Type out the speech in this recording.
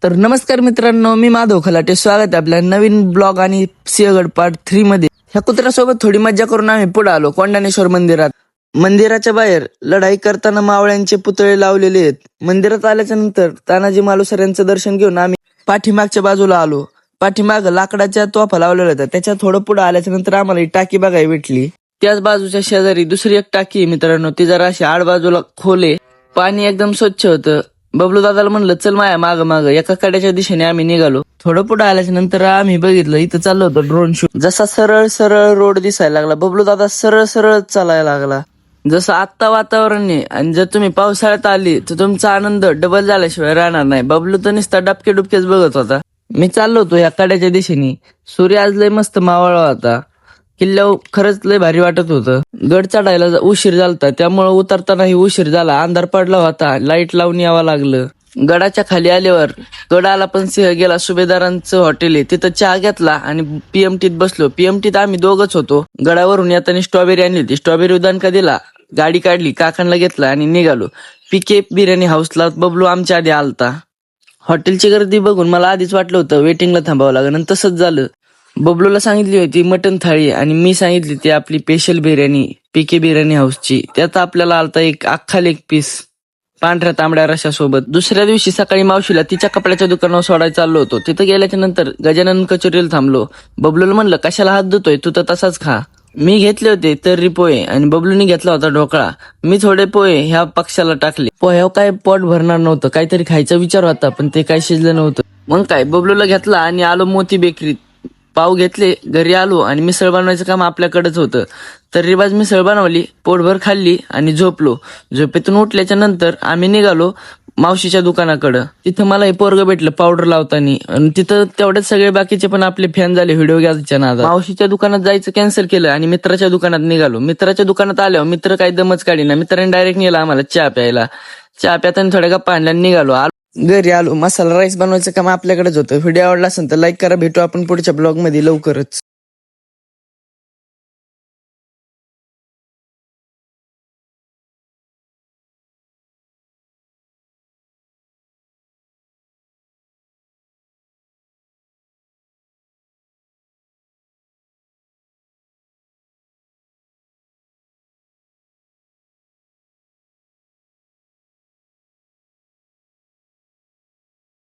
तर नमस्कार मित्रांनो, मी माधव खलाटे. स्वागत आहे आपल्या नवीन ब्लॉग आणि सिंहगड पार्ट 3 मध्ये. ह्या कुत्र्यासोबत थोडी मज्जा करून आम्ही पुढे आलो कोंडाणेश्वर मंदिरात. मंदिराच्या बाहेर लढाई करताना मावळ्यांचे पुतळे लावलेले आहेत. मंदिरात आल्याच्या नंतर तानाजी मालुसरे यांचं दर्शन घेऊन आम्ही पाठीमागच्या बाजूला आलो. पाठीमाग लाकडाच्या तोफा लावलेल्या होत्या. त्याच्या थोडं पुढे आल्याच्या नंतर आम्हाला ही टाकी बघायला भेटली. त्याच बाजूच्या शेजारी दुसरी एक टाकी आहे मित्रांनो. ती जरा अशी आडबाजूला खोल आहे. पाणी एकदम स्वच्छ होतं. बबलू दादाला म्हणलं चल माया माग माग. एका कड्याच्या दिशेने आम्ही निघालो. थोडं पुढे आल्याच्या नंतर आम्ही बघितलं इथं चाललं होतं ड्रोन शूट. जसा सरळ सरळ रोड दिसायला लागला, बबलू दादा सरळ सरळ चालायला लागला. जसं आत्ता वातावरण आहे आणि जर तुम्ही पावसाळ्यात आली तर तुमचा आनंद डबल झाल्याशिवाय राहणार नाही. बबलू तर नुसता डबके डुबकेच बघत होता. मी चाललो होतो या कड्याच्या दिशेने. सूर्य आज लय मस्त मावळला होता. किल्ल्यावर खरंच लय भारी वाटत होतं. गड चढायला उशीर झालता, त्यामुळे उतरतानाही उशीर झाला. अंधार पडला होता, लाईट लावून यावं लागलं. गडाच्या खाली आल्यावर गडाला पण सिंह गेला. सुभेदारांचं हॉटेल आहे तिथं चहा घेतला आणि पीएमटीत बसलो. पीएमटीत आम्ही दोघच होतो. गडावरून येताना स्ट्रॉबेरी आणली होती. स्ट्रॉबेरी उदानका दिला, गाडी काढली, काकांना घेतला आणि निघालो. पीके बिर्याणी हाऊसला बबलू आमच्या आधी आलता. हॉटेलची गर्दी बघून मला आधीच वाटलं होतं वेटिंगला थांबावं लागेल आणि तसंच झालं. बबलूला सांगितली होती मटन थाळी आणि मी सांगितली ती आपली स्पेशल बिर्याणी पीके बिर्याणी हाऊसची. त्यात आपल्याला आलता एक अख्खा लेग पीस पांढऱ्या तांबड्या रशासोबत. दुसऱ्या दिवशी सकाळी मावशीला तिच्या कपड्याच्या दुकानावर सोडायला चाललो होतो. तिथं गेल्याच्या नंतर गजानन कचोरीला थांबलो. बबलूला म्हणलं कशाला हात धुतोय, तू तर तसाच खा. मी घेतले होते तर्री पोहे आणि बबलूनी घेतला होता ढोकळा. मी थोडे पोहे ह्या पक्षाला टाकले. पोह्यावर काय पोट भरणार नव्हतं, काहीतरी खायचा विचार होता पण ते काय शिजलं नव्हतं. मग काय बबलूला घेतला आणि आलो मोती बेकरीत. पाव घेतले, घरी आलो आणि मिसळ बनवायचं काम आपल्याकडेच होतं. तर रिवाज मिसळ बनवली, पोटभर खाल्ली आणि झोपलो. झोपेतून उठल्याच्या नंतर आम्ही निघालो मावशीच्या दुकानाकडं. तिथं मला हे पोरग भेटलं पावडर लावताना आणि तिथं तेवढेच सगळे बाकीचे पण आपले फॅन झाले व्हिडिओ घ्यायच्या नादात. मावशीच्या दुकानात जायचं कॅन्सल केलं आणि मित्राच्या दुकानात निघालो. मित्राच्या दुकानात आल्यावर मित्र काही दमच काढी ना. मित्राने डायरेक्ट नेला आम्हाला चहा प्यायला. चहा प्याताना थोड्या गप्पा आणल्या निघालो. घरी आलो. मसाला राईस बनवायचं काम आपल्याकडेच होतं. व्हिडिओ आवडला असेल तर लाईक करा. भेटू आपण पुढच्या ब्लॉग मध्ये लवकरच.